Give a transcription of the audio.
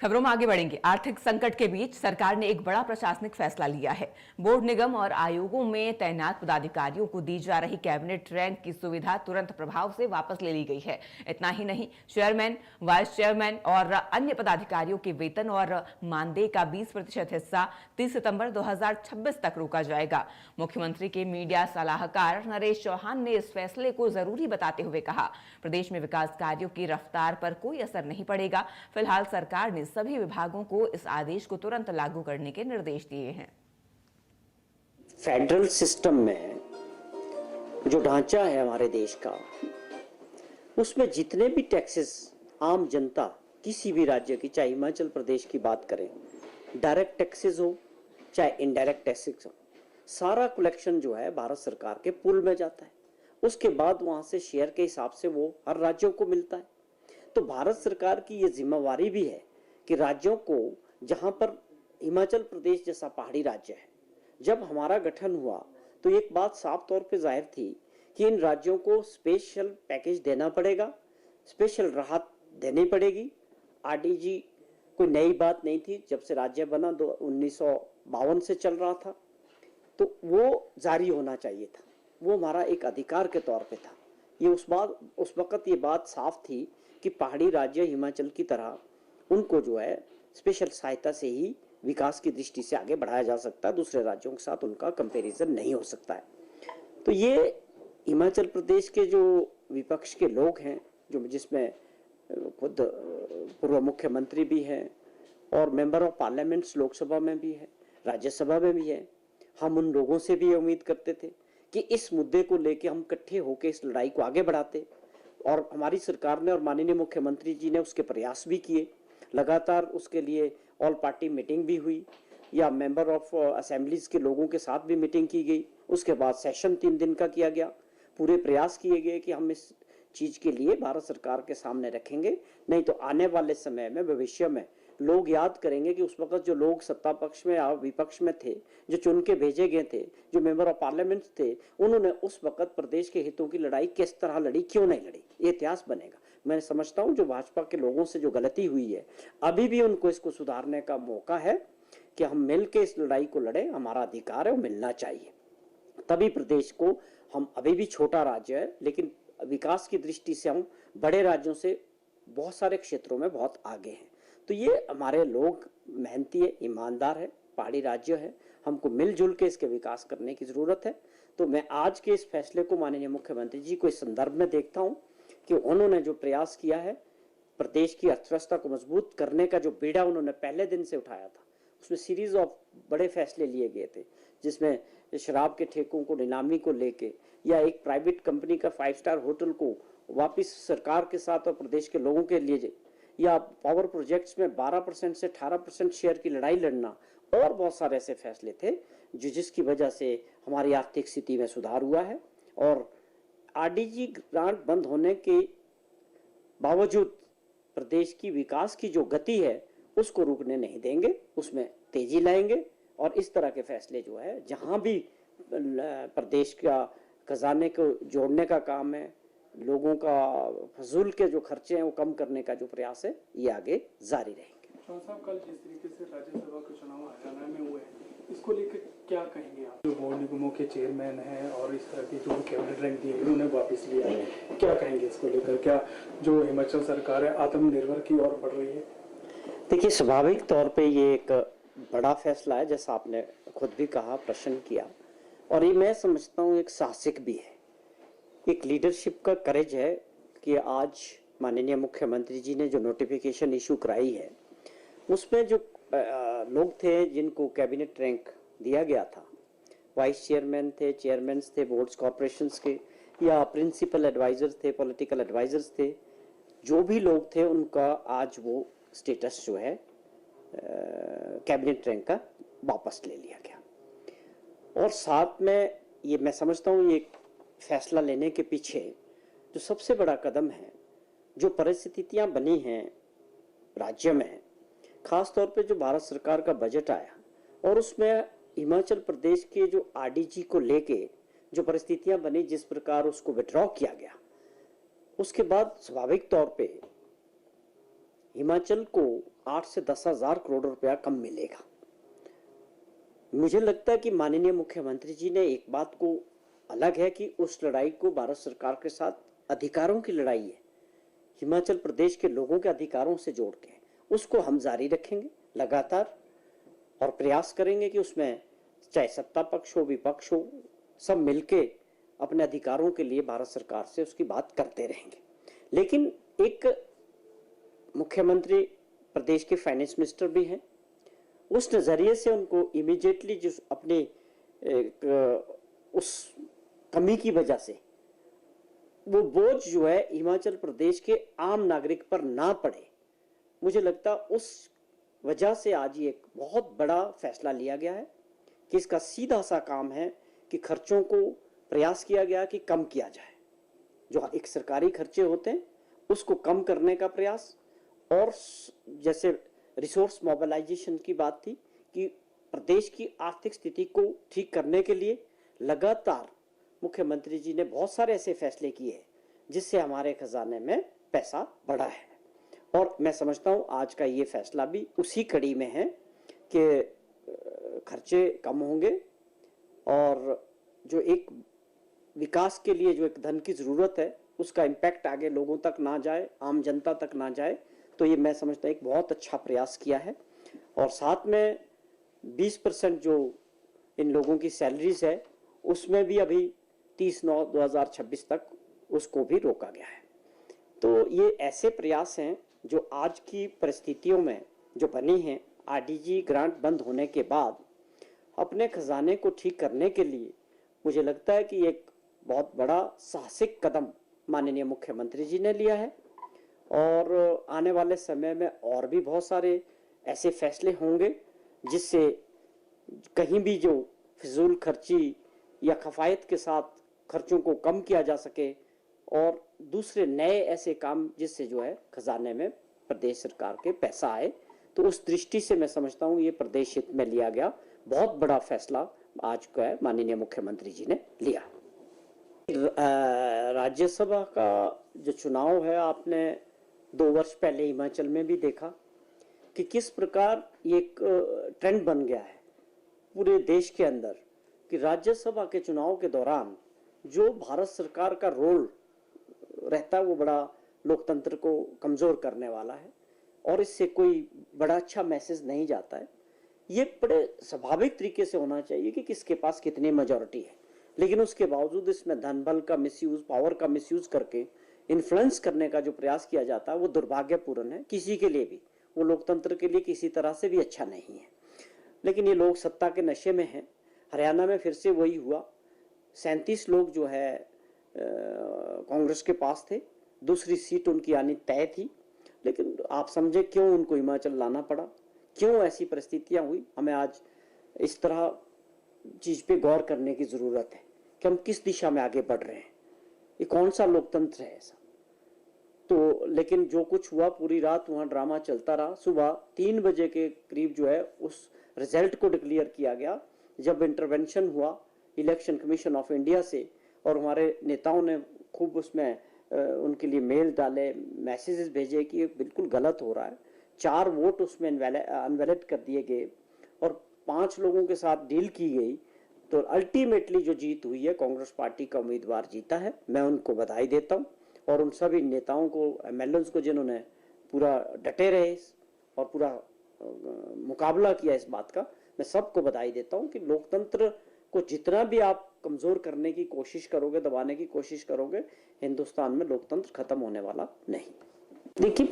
खबरों में आगे बढ़ेंगे। आर्थिक संकट के बीच सरकार ने एक बड़ा प्रशासनिक फैसला लिया है। बोर्ड, निगम और आयोगों में तैनात पदाधिकारियों को दी जा रही कैबिनेट रैंक की सुविधा तुरंत प्रभाव से वापस ले ली गई है। इतना ही नहीं, चेयरमैन, वाइस चेयरमैन और अन्य पदाधिकारियों के वेतन और मानदेय का 20% हिस्सा 30 सितंबर 2026 तक रोका जाएगा। मुख्यमंत्री के मीडिया सलाहकार नरेश चौहान ने इस फैसले को जरूरी बताते हुए कहा, प्रदेश में विकास कार्यों की रफ्तार पर कोई असर नहीं पड़ेगा। फिलहाल सरकार ने सभी विभागों को इस आदेश को तुरंत लागू करने के निर्देश दिए हैं। फेडरल सिस्टम में जो ढांचा है हमारे देश का, उसमें जितने भी टैक्सेस आम जनता किसी भी राज्य की, चाहे हिमाचल प्रदेश की बात करें, डायरेक्ट टैक्सेस हो चाहे इनडायरेक्ट टैक्सेस हो, सारा कलेक्शन जो है भारत सरकार के पूल में जाता है। उसके बाद वहां से शेयर के हिसाब से वो हर राज्यों को मिलता है। तो भारत सरकार की ये जिम्मेवारी भी है कि राज्यों को, जहां पर हिमाचल प्रदेश जैसा पहाड़ी राज्य है, जब हमारा गठन हुआ तो एक बात साफ तौर पे जाहिर थी कि इन राज्यों को स्पेशल पैकेज देना पड़ेगा, स्पेशल राहत देनी पड़ेगी। आरडीजी कोई नई बात नहीं थी, जब से राज्य बना 1952 से चल रहा था, तो वो जारी होना चाहिए था। वो हमारा एक अधिकार के तौर पे था। ये उस वक्त ये बात साफ थी कि पहाड़ी राज्य हिमाचल की तरह उनको जो है स्पेशल सहायता से ही विकास की दृष्टि से आगे बढ़ाया जा सकता है, दूसरे राज्यों के साथ उनका कंपैरिजन नहीं हो सकता है। तो ये हिमाचल प्रदेश के जो विपक्ष के लोग हैं, जो जिसमें खुद पूर्व मुख्यमंत्री भी हैं और मेंबर ऑफ पार्लियामेंट्स लोकसभा में भी है, राज्यसभा में भी है, हम उन लोगों से भी उम्मीद करते थे कि इस मुद्दे को लेकर हम इकट्ठे होकर इस लड़ाई को आगे बढ़ाते, और हमारी सरकार ने और माननीय मुख्यमंत्री जी ने उसके प्रयास भी किए। लगातार उसके लिए ऑल पार्टी मीटिंग भी हुई, या मेंबर ऑफ असेंबलीज के लोगों के साथ भी मीटिंग की गई। उसके बाद सेशन 3 दिन का किया गया। पूरे प्रयास किए गए कि हम इस चीज के लिए भारत सरकार के सामने रखेंगे, नहीं तो आने वाले समय में, भविष्य में लोग याद करेंगे कि उस वक्त जो लोग सत्ता पक्ष में और विपक्ष में थे, जो चुन के भेजे गए थे, जो मेंबर ऑफ पार्लियामेंट थे, उन्होंने उस वक्त प्रदेश के हितों की लड़ाई किस तरह लड़ी, क्यों नहीं लड़ी, ये इतिहास बनेगा। मैं समझता हूं जो भाजपा के लोगों से जो गलती हुई है, अभी भी उनको इसको सुधारने का मौका है कि हम मिलकर इस लड़ाई को लड़े। हमारा अधिकार है, वो मिलना चाहिए। तभी प्रदेश को, हम अभी भी छोटा राज्य है, लेकिन विकास की दृष्टि से हम बड़े राज्यों से बहुत सारे क्षेत्रों में बहुत आगे हैं। तो ये हमारे लोग मेहनती है, ईमानदार है, पहाड़ी राज्य है, हमको मिलजुल के इसके विकास करने की जरूरत है। तो मैं आज के इस फैसले को माननीय मुख्यमंत्री जी को इस संदर्भ में देखता हूं कि उन्होंने जो प्रयास किया है, प्रदेश की अर्थव्यवस्था को मजबूत करने का जो बीड़ा उन्होंने पहले दिन से उठाया था, उसमें सीरीज ऑफ बड़े फैसले लिए गए थे, जिसमें शराब के ठेकों को नीलामी को लेके, या एक प्राइवेट कंपनी का 5 स्टार होटल को वापस सरकार के साथ और प्रदेश के लोगों के लिए, या पावर प्रोजेक्ट्स में 12% से 18% शेयर की लड़ाई लड़ना, और बहुत सारे ऐसे फैसले थे जो जिसकी वजह से हमारी आर्थिक स्थिति में सुधार हुआ है। और आरडीजी ग्रांट बंद होने के बावजूद प्रदेश की विकास की जो गति है उसको रुकने नहीं देंगे, उसमें तेजी लाएंगे। और इस तरह के फैसले जो है, जहां भी प्रदेश का खजाने को जोड़ने का काम है, लोगों का फजूल के जो खर्चे हैं वो कम करने का जो प्रयास है, ये आगे जारी रहेंगे। साहब, कल जिस तरीके से राज्यसभा के चुनाव हरियाणा में हुए, इसको लेकर क्या कहेंगे आप? जो बोर्ड निगमों के चेयरमैन हैं और इस तरह की जो कैबिनेट रैंक दी उन्होंने वापस लिया है, क्या कहेंगे इसको लेकर? क्या जो हिमाचल सरकार है आत्मनिर्भर की ओर बढ़ रही है? देखिए, स्वाभाविक तौर पे ये एक बड़ा फैसला है, जैसा आपने खुद भी कहा, प्रश्न किया, और ये मैं समझता हूँ एक साहसिक भी है, एक लीडरशिप का करेज है कि आज माननीय मुख्यमंत्री जी ने जो नोटिफिकेशन इशू कराई है, उसमें जो लोग थे जिनको कैबिनेट रैंक दिया गया था, वाइस चेयरमैन थे, चेयरमैन्स थे बोर्ड्स कॉर्पोरेशंस के, या प्रिंसिपल एडवाइजर्स थे, पॉलिटिकल एडवाइजर्स थे, जो भी लोग थे उनका आज वो स्टेटस जो है कैबिनेट रैंक का वापस ले लिया गया। और साथ में ये मैं समझता हूँ ये फैसला लेने के पीछे जो सबसे बड़ा कदम है, जो परिस्थितियां बनी हैं राज्य में, खास तौर पे जो भारत सरकार का बजट आया और उसमें हिमाचल प्रदेश के जो आरडीजी को लेके जो परिस्थितियां बनी, जिस प्रकार उसको विड्रॉ किया गया, उसके बाद स्वाभाविक तौर पे हिमाचल को 8 से 10 हजार करोड़ रुपया कम मिलेगा। मुझे लगता है कि माननीय मुख्यमंत्री जी ने एक बात को अलग है कि उस लड़ाई को भारत सरकार के साथ अधिकारों की लड़ाई है, हिमाचल प्रदेश के लोगों के अधिकारों से जोड़ के, उसको हम जारी रखेंगे लगातार और प्रयास करेंगे कि उसमें चाहे सत्ता पक्ष हो विपक्ष हो, सब मिलके अपने अधिकारों के लिए भारत सरकार से उसकी बात करते रहेंगे। लेकिन एक मुख्यमंत्री प्रदेश के फाइनेंस मिनिस्टर भी हैं, उस नजरिए से उनको इमीडिएटली जो अपने उस कमी की वजह से वो बोझ जो है हिमाचल प्रदेश के आम नागरिक पर ना पड़े, मुझे लगता उस वजह से आज ये एक बहुत बड़ा फैसला लिया गया है कि इसका सीधा सा काम है कि खर्चों को प्रयास किया गया कि कम किया जाए। जो एक सरकारी खर्चे होते हैं उसको कम करने का प्रयास, और जैसे रिसोर्स मोबिलाइजेशन की बात थी कि प्रदेश की आर्थिक स्थिति को ठीक करने के लिए लगातार मुख्यमंत्री जी ने बहुत सारे ऐसे फैसले किए जिससे हमारे खजाने में पैसा बढ़ा है। और मैं समझता हूँ आज का ये फैसला भी उसी कड़ी में है कि खर्चे कम होंगे और जो एक विकास के लिए जो एक धन की जरूरत है उसका इम्पैक्ट आगे लोगों तक ना जाए, आम जनता तक ना जाए। तो ये मैं समझता हूँ एक बहुत अच्छा प्रयास किया है। और साथ में 20% जो इन लोगों की सैलरीज है उसमें भी अभी 30/9/2026 तक उसको भी रोका गया है। तो ये ऐसे प्रयास हैं जो आज की परिस्थितियों में जो बनी हैं, आरडीजी ग्रांट बंद होने के बाद अपने खजाने को ठीक करने के लिए मुझे लगता है कि एक बहुत बड़ा साहसिक कदम माननीय मुख्यमंत्री जी ने लिया है। और आने वाले समय में और भी बहुत सारे ऐसे फैसले होंगे जिससे कहीं भी जो फिजूल खर्ची या खफायत के साथ खर्चों को कम किया जा सके, और दूसरे नए ऐसे काम जिससे जो है खजाने में प्रदेश सरकार के पैसा आए। तो उस दृष्टि से मैं समझता हूँ ये प्रदेश हित में लिया गया बहुत बड़ा फैसला आज का है माननीय मुख्यमंत्री जी ने लिया। राज्यसभा का जो चुनाव है आपने 2 वर्ष पहले हिमाचल में भी देखा कि किस प्रकार ये एक ट्रेंड बन गया है पूरे देश के अंदर कि राज्यसभा के चुनाव के दौरान जो भारत सरकार का रोल रहता है वो बड़ा लोकतंत्र को कमजोर करने वाला है और इससे कोई बड़ा अच्छा मैसेज नहीं जाता है। ये बड़े स्वाभाविक तरीके से होना चाहिए कि किसके पास कितनी मेजॉरिटी है, लेकिन उसके बावजूद इसमें धन बल का मिसयूज, पावर का मिसयूज करके इन्फ्लुएंस करने का जो प्रयास किया जाता है वो दुर्भाग्यपूर्ण है किसी के लिए भी, वो लोकतंत्र के लिए किसी तरह से भी अच्छा नहीं है। लेकिन ये लोग सत्ता के नशे में हैं। हरियाणा में फिर से वही हुआ, 37 लोग जो है कांग्रेस के पास थे, दूसरी सीट उनकी आनी तय थी, लेकिन आप समझे क्यों उनको हिमाचल लाना पड़ा, क्यों ऐसी परिस्थितियां हुई। हमें आज इस तरह चीज पे गौर करने की जरूरत है कि हम किस दिशा में आगे बढ़ रहे हैं, ये कौन सा लोकतंत्र है ऐसा। तो लेकिन जो कुछ हुआ, पूरी रात वहां ड्रामा चलता रहा। सुबह 3 बजे के करीब जो है उस रिजल्ट को डिक्लेयर किया गया, जब इंटरवेंशन हुआ इलेक्शन कमीशन ऑफ इंडिया से, और हमारे नेताओं ने खूब उसमें उनके लिए मेल डाले, मैसेजेस भेजे कि ये बिल्कुल गलत हो रहा है। 4 वोट उसमें अनवैलिड कर दिए गए और 5 लोगों के साथ डील की गई। तो अल्टीमेटली जो जीत हुई है, कांग्रेस पार्टी का उम्मीदवार जीता है। मैं उनको बधाई देता हूं और उन सभी नेताओं को, एमएलएस को, जिन्होंने पूरा डटे रहे और पूरा मुकाबला किया इस बात का, मैं सबको बधाई देता हूं कि लोकतंत्र को जितना भी आप कमजोर करने की कोशिश करोगे, दबाने की कोशिश करोगे, हिंदुस्तान में लोकतंत्र खत्म होने वाला नहीं। देखिए,